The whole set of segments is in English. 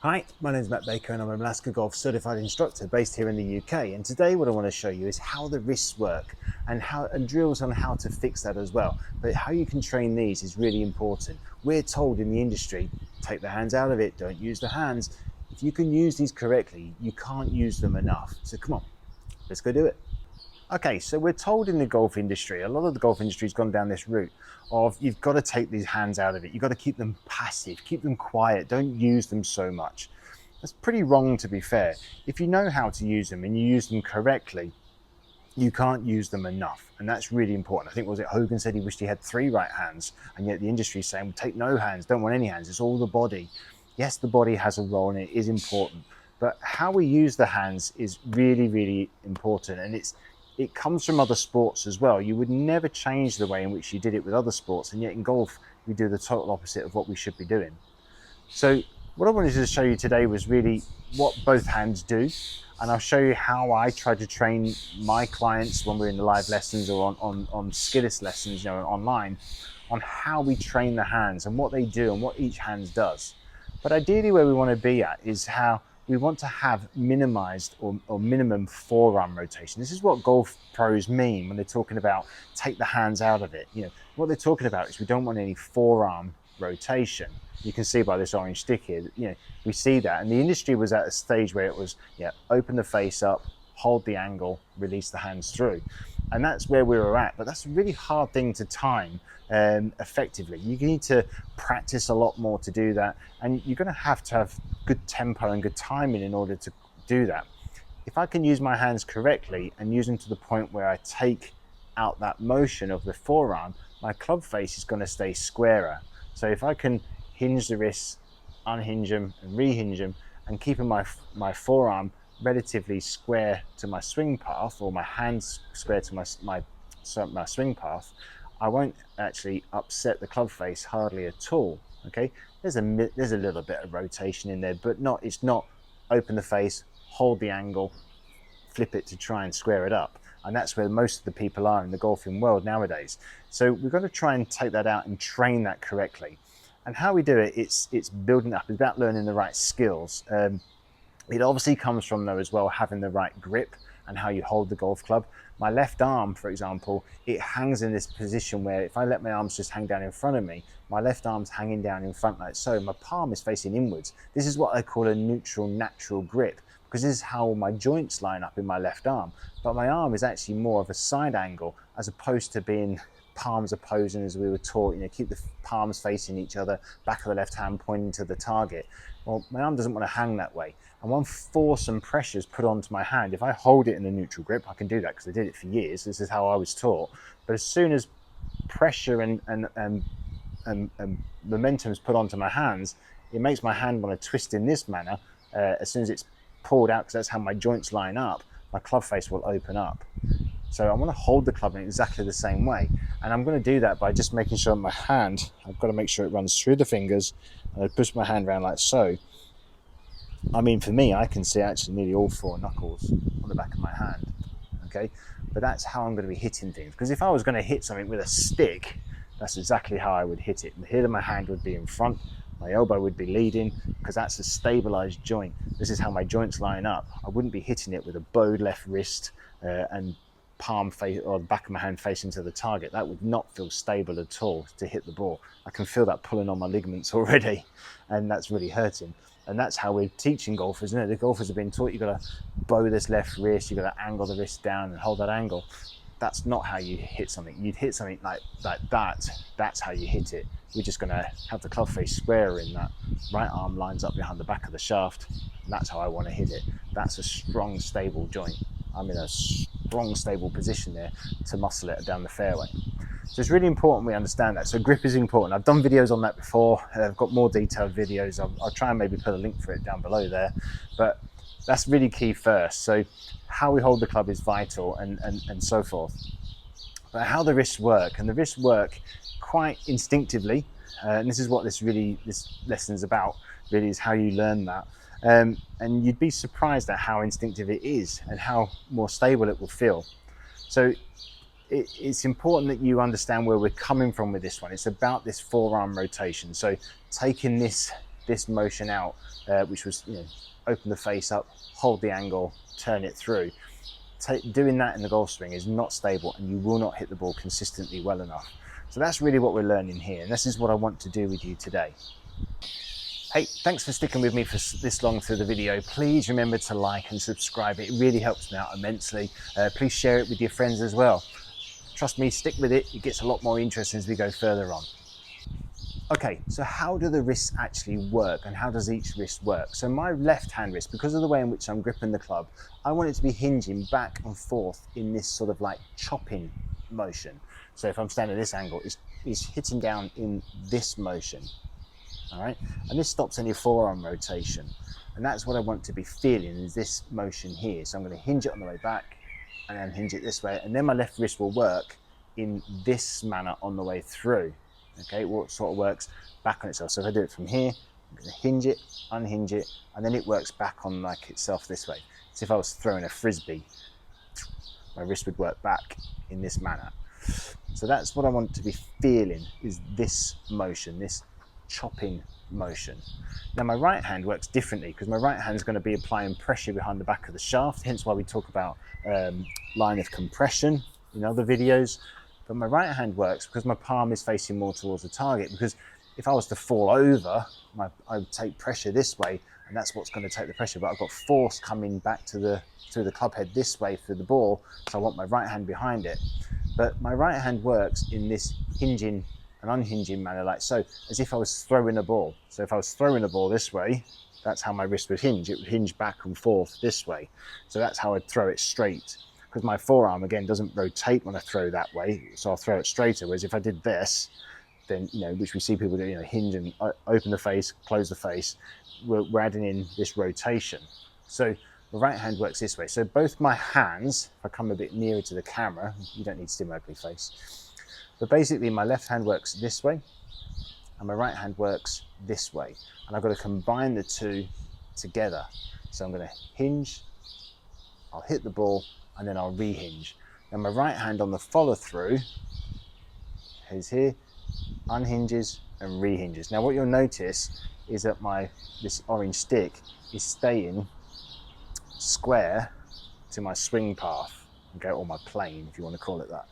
Hi, my name is Matt Baker and I'm a Malaska Golf Certified Instructor based here in the UK, and today what I want to show you is how the wrists work and drills on how to fix that as well. But how you can train these is really important. We're told in the industry, take the hands out of it, don't use the hands. If you can use these correctly, you can't use them enough. So come on, let's go do it. Okay, so we're told in the golf industry, a lot of the golf industry has gone down this route of you've got to take these hands out of it. You've got to keep them passive, keep them quiet, don't use them so much. That's pretty wrong, to be fair. If you know how to use them and you use them correctly, you can't use them enough. And that's really important. I think, was it Hogan said he wished he had 3 right hands, and yet the industry is saying, well, take no hands, don't want any hands, it's all the body. Yes, the body has a role and it is important, but how we use the hands is really, really important. And it comes from other sports as well. You would never change the way in which you did it with other sports, and yet in golf, we do the total opposite of what we should be doing. So what I wanted to show you today was really what both hands do, and I'll show you how I try to train my clients when we're in the live lessons or on skilless lessons, online, on how we train the hands and what they do and what each hand does. But ideally where we want to be at is how we want to have minimized or minimum forearm rotation. This is what golf pros mean when they're talking about take the hands out of it. What they're talking about is we don't want any forearm rotation. You can see by this orange stick here, we see that. And the industry was at a stage where it was, open the face up, hold the angle, release the hands through. And that's where we were at. But that's a really hard thing to time effectively. You need to practice a lot more to do that. And you're going to have good tempo and good timing in order to do that. If I can use my hands correctly and use them to the point where I take out that motion of the forearm, my club face is going to stay squarer. So if I can hinge the wrists, unhinge them and rehinge them, and keeping my forearm relatively square to my swing path, or my hands square to my swing path, I won't actually upset the club face hardly at all. Okay, there's a little bit of rotation in there, but it's not open the face, hold the angle, flip it to try and square it up. And that's where most of the people are in the golfing world nowadays. So we've got to try and take that out and train that correctly. And how we do it, it's building up. It's about learning the right skills. It obviously comes from, though, as well, having the right grip and how you hold the golf club. My left arm, for example, it hangs in this position where if I let my arms just hang down in front of me, my left arm's hanging down in front like so. My palm is facing inwards. This is what I call a neutral, natural grip, because this is how my joints line up in my left arm. But my arm is actually more of a side angle as opposed to being palms opposing, as we were taught, keep the palms facing each other, back of the left hand pointing to the target. Well, my arm doesn't want to hang that way. And when force and pressure is put onto my hand, if I hold it in a neutral grip, I can do that because I did it for years. This is how I was taught. But as soon as pressure and momentum is put onto my hands, it makes my hand want to twist in this manner. As soon as it's pulled out, because that's how my joints line up, my club face will open up. So I want to hold the club in exactly the same way. And I'm going to do that by just making sure my hand, I've got to make sure it runs through the fingers, and I push my hand around like so. I mean, for me, I can see actually nearly all 4 knuckles on the back of my hand, okay? But that's how I'm going to be hitting things. Because if I was going to hit something with a stick, that's exactly how I would hit it. The head of my hand would be in front, my elbow would be leading, because that's a stabilized joint. This is how my joints line up. I wouldn't be hitting it with a bowed left wrist and palm face, or the back of my hand facing to the target. That would not feel stable at all to hit the ball. I can feel that pulling on my ligaments already, and that's really hurting. And that's how we're teaching golfers. The golfers have been taught you've got to bow this left wrist, you've got to angle the wrist down and hold that angle. That's not how you hit something. You'd hit something like that. That's how you hit it. We're just going to have the club face square in that. Right arm lines up behind the back of the shaft. And that's how I want to hit it. That's a strong, stable joint. I'm in a strong, stable position there to muscle it down the fairway. So it's really important we understand that. So grip is important. I've done videos on that before. I've got more detailed videos. I'll try and maybe put a link for it down below there. But that's really key first. So how we hold the club is vital, and so forth. But how the wrists work, and the wrists work quite instinctively. And this is what this lesson is about, really, is how you learn that. And you'd be surprised at how instinctive it is and how more stable it will feel. So it's important that you understand where we're coming from with this one. It's about this forearm rotation. So taking this this motion out, which was, open the face up, hold the angle, turn it through. Doing that in the golf swing is not stable, and you will not hit the ball consistently well enough. So that's really what we're learning here, and this is what I want to do with you today. Hey, thanks for sticking with me for this long through the video. Please remember to like and subscribe. It really helps me out immensely. Please share it with your friends as well. Trust me, stick with it. It gets a lot more interesting as we go further on. Okay, so how do the wrists actually work, and how does each wrist work? So my left hand wrist, because of the way in which I'm gripping the club, I want it to be hinging back and forth in this sort of like chopping motion. So if I'm standing at this angle, it's hitting down in this motion. All right, and this stops any forearm rotation, and that's what I want to be feeling, is this motion here. So I'm going to hinge it on the way back and then hinge it this way, and then my left wrist will work in this manner on the way through. Okay, what sort of works back on itself. So if I do it from here, I'm going to hinge it, unhinge it, and then it works back on like itself this way. So if I was throwing a frisbee, my wrist would work back in this manner. So that's what I want to be feeling, is this motion, this chopping motion. Now my right hand works differently, because my right hand is going to be applying pressure behind the back of the shaft, hence why we talk about line of compression in other videos. But my right hand works because my palm is facing more towards the target, because if I was to fall over, I would take pressure this way, and that's what's going to take the pressure, but I've got force coming back through the club head this way through the ball, so I want my right hand behind it. But my right hand works in this hinging and unhinging manner, like so, as if I was throwing a ball. So if I was throwing a ball this way, that's how my wrist would hinge. It would hinge back and forth this way. So that's how I'd throw it straight, because my forearm, again, doesn't rotate when I throw that way, so I'll throw it straighter. Whereas if I did this, then, which we see people do, hinge and open the face, close the face, we're adding in this rotation. So the right hand works this way. So both my hands, if I come a bit nearer to the camera, you don't need to see my ugly face, but basically my left hand works this way, and my right hand works this way. And I've got to combine the two together. So I'm going to hinge, I'll hit the ball, and then I'll rehinge. Now my right hand on the follow through is here, unhinges and rehinges. Now what you'll notice is that this orange stick is staying square to my swing path, okay, or my plane, if you want to call it that.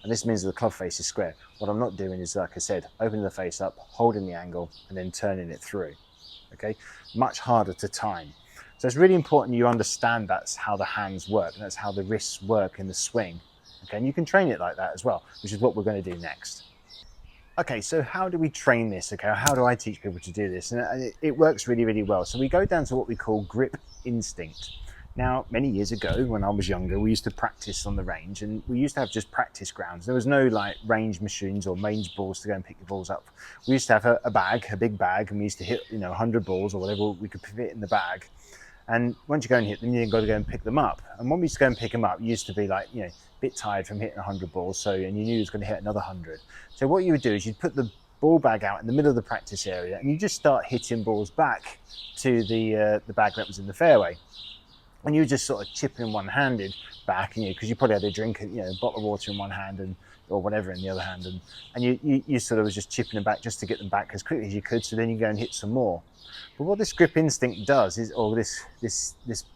And this means that the club face is square. What I'm not doing is, like I said, opening the face up, holding the angle, and then turning it through. Okay, much harder to time. So it's really important you understand that's how the hands work, and that's how the wrists work in the swing. Okay, and you can train it like that as well, which is what we're going to do next. Okay, so how do we train this? Okay, how do I teach people to do this? And it works really, really well. So we go down to what we call grip instinct. Now, many years ago, when I was younger, we used to practice on the range, and we used to have just practice grounds. There was no like range machines or range balls to go and pick the balls up. We used to have a big bag, and we used to hit 100 balls or whatever we could fit in the bag. And once you go and hit them, you've got to go and pick them up. And when we used to go and pick them up, you used to be like, a bit tired from hitting 100 balls, and you knew you was going to hit another 100. So what you would do is you'd put the ball bag out in the middle of the practice area, and you just start hitting balls back to the bag that was in the fairway. And you just sort of chipping one-handed back, because you probably had a drink, a bottle of water in one hand or whatever in the other hand, and you sort of was just chipping them back just to get them back as quickly as you could, so then you go and hit some more. But what this grip instinct does is, or this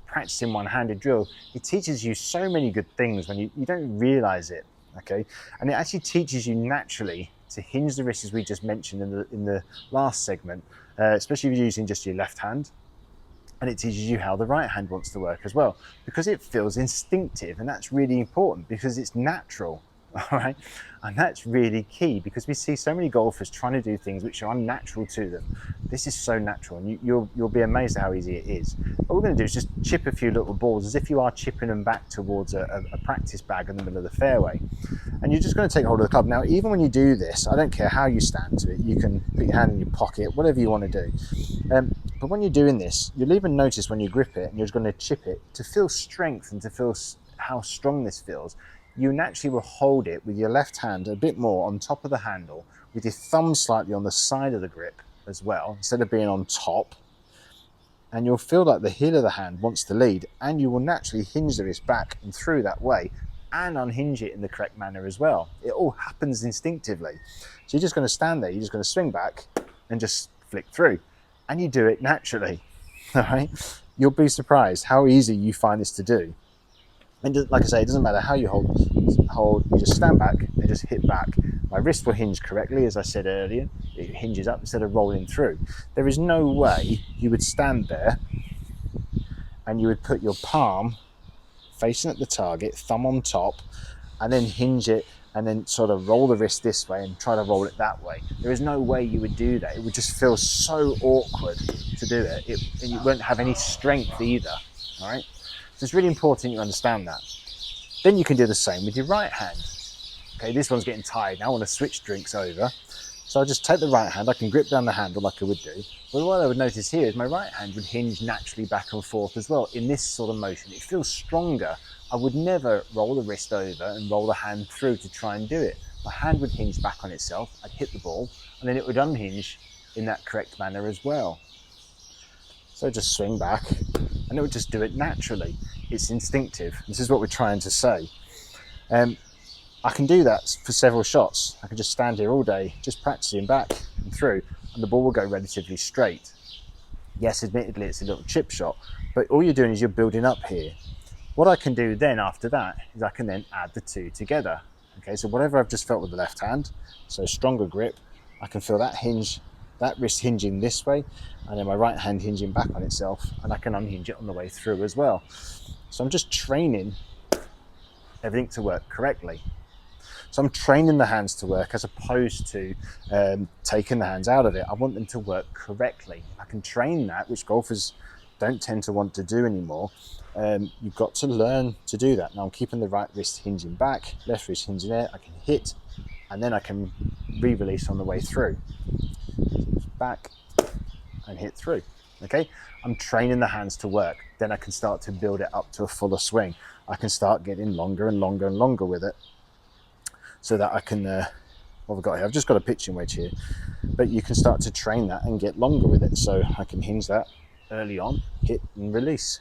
practicing one-handed drill, it teaches you so many good things when you don't realize it, okay? And it actually teaches you naturally to hinge the wrist, as we just mentioned in the last segment, especially if you're using just your left hand. And it teaches you how the right hand wants to work as well, because it feels instinctive, and that's really important because it's natural. All right, and that's really key, because we see so many golfers trying to do things which are unnatural to them. This is so natural, and you'll be amazed at how easy it is. What we're going to do is just chip a few little balls as if you are chipping them back towards a practice bag in the middle of the fairway, and you're just going to take hold of the club. Now, even when you do this, I don't care how you stand to it. You can put your hand in your pocket, whatever you want to do. But when you're doing this, you'll even notice when you grip it and you're just going to chip it, to feel strength and to feel how strong this feels, you naturally will hold it with your left hand a bit more on top of the handle, with your thumb slightly on the side of the grip as well, instead of being on top. And you'll feel like the heel of the hand wants to lead, and you will naturally hinge the wrist back and through that way, and unhinge it in the correct manner as well. It all happens instinctively. So you're just going to stand there, you're just going to swing back and just flick through. and you do it naturally, all right, you'll be surprised how easy you find this to do. And like I say, it doesn't matter how you hold, you just stand back and just hit back. My wrist will hinge correctly, as I said earlier. It hinges up instead of rolling through. There is no way you would stand there and you would put your palm facing at the target, thumb on top, and then hinge it and then sort of roll the wrist this way and try to roll it that way. There is no way you would do that. It would just feel so awkward to do it. And you won't have any strength either, all right? So it's really important you understand that. Then you can do the same with your right hand. Okay, this one's getting tired now. I want to switch drinks over. So I'll just take the right hand. I can grip down the handle like I would do. But what I would notice here is my right hand would hinge naturally back and forth as well in this sort of motion. It feels stronger. I would never roll the wrist over and roll the hand through to try and do it. My hand would hinge back on itself. I'd hit the ball and then it would unhinge in that correct manner as well. So just swing back and it would just do it naturally. It's instinctive. This is what we're trying to say. I can do that for several shots. I can just stand here all day, just practicing back and through, and the ball will go relatively straight. Yes, admittedly, it's a little chip shot, but all you're doing is you're building up here. What I can do then after that is I can then add the two together. Okay, so whatever I've just felt with the left hand, so stronger grip, I can feel that hinge, that wrist hinging this way, and then my right hand hinging back on itself, and I can unhinge it on the way through as well. So I'm just training everything to work correctly. So I'm training the hands to work as opposed to taking the hands out of it. I want them to work correctly. I can train that, which golfers don't tend to want to do anymore. You've got to learn to do that. Now I'm keeping the right wrist hinging back, left wrist hinging there. I can hit, and then I can re-release on the way through. Back and hit through. Okay, I'm training the hands to work. Then I can start to build it up to a fuller swing. I can start getting longer and longer and longer with it, so that I can, what have I got here? I've just got a pitching wedge here, but you can start to train that and get longer with it. So I can hinge that early on, hit and release,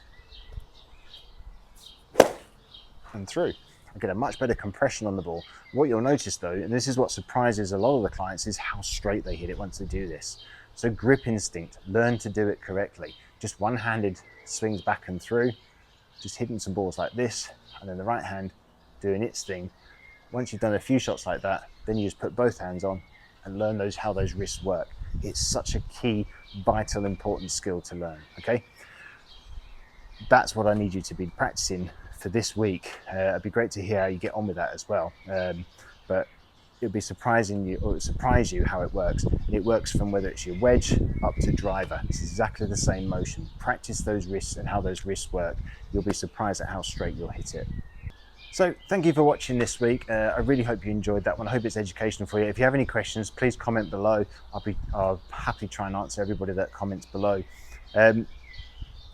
and through. I get a much better compression on the ball. What you'll notice though, and this is what surprises a lot of the clients, is how straight they hit it once they do this. So grip instinct, learn to do it correctly. Just one-handed swings back and through, just hitting some balls like this, and then the right hand doing its thing. Once you've done a few shots like that, then you just put both hands on and learn how those wrists work. It's such a key, vital, important skill to learn, okay? That's what I need you to be practicing for this week. It'd be great to hear how you get on with that as well. But it'll be surprising you, or it'll surprise you how it works. And it works from whether it's your wedge up to driver. It's exactly the same motion. Practice those wrists and how those wrists work. You'll be surprised at how straight you'll hit it. So thank you for watching this week. I really hope you enjoyed that one. I hope it's educational for you. If you have any questions, please comment below. I'll happily try and answer everybody that comments below.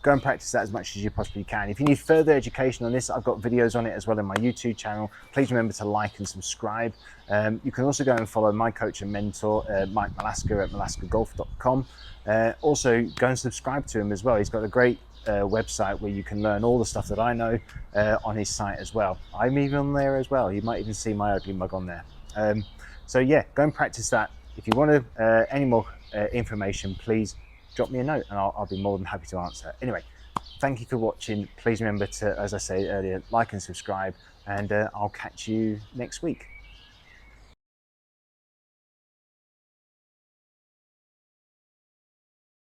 Go and practice that as much as you possibly can. If you need further education on this, I've got videos on it as well in my YouTube channel. Please remember to like and subscribe. You can also go and follow my coach and mentor, Mike Malaska at malaskagolf.com. Also go and subscribe to him as well. He's got a great website where you can learn all the stuff that I know on his site as well. I'm even on there as well. You might even see my ugly mug on there. So yeah, go and practice that. If you want any more information, please drop me a note and I'll be more than happy to answer. Anyway, thank you for watching. Please remember to, as I said earlier, like and subscribe, and I'll catch you next week.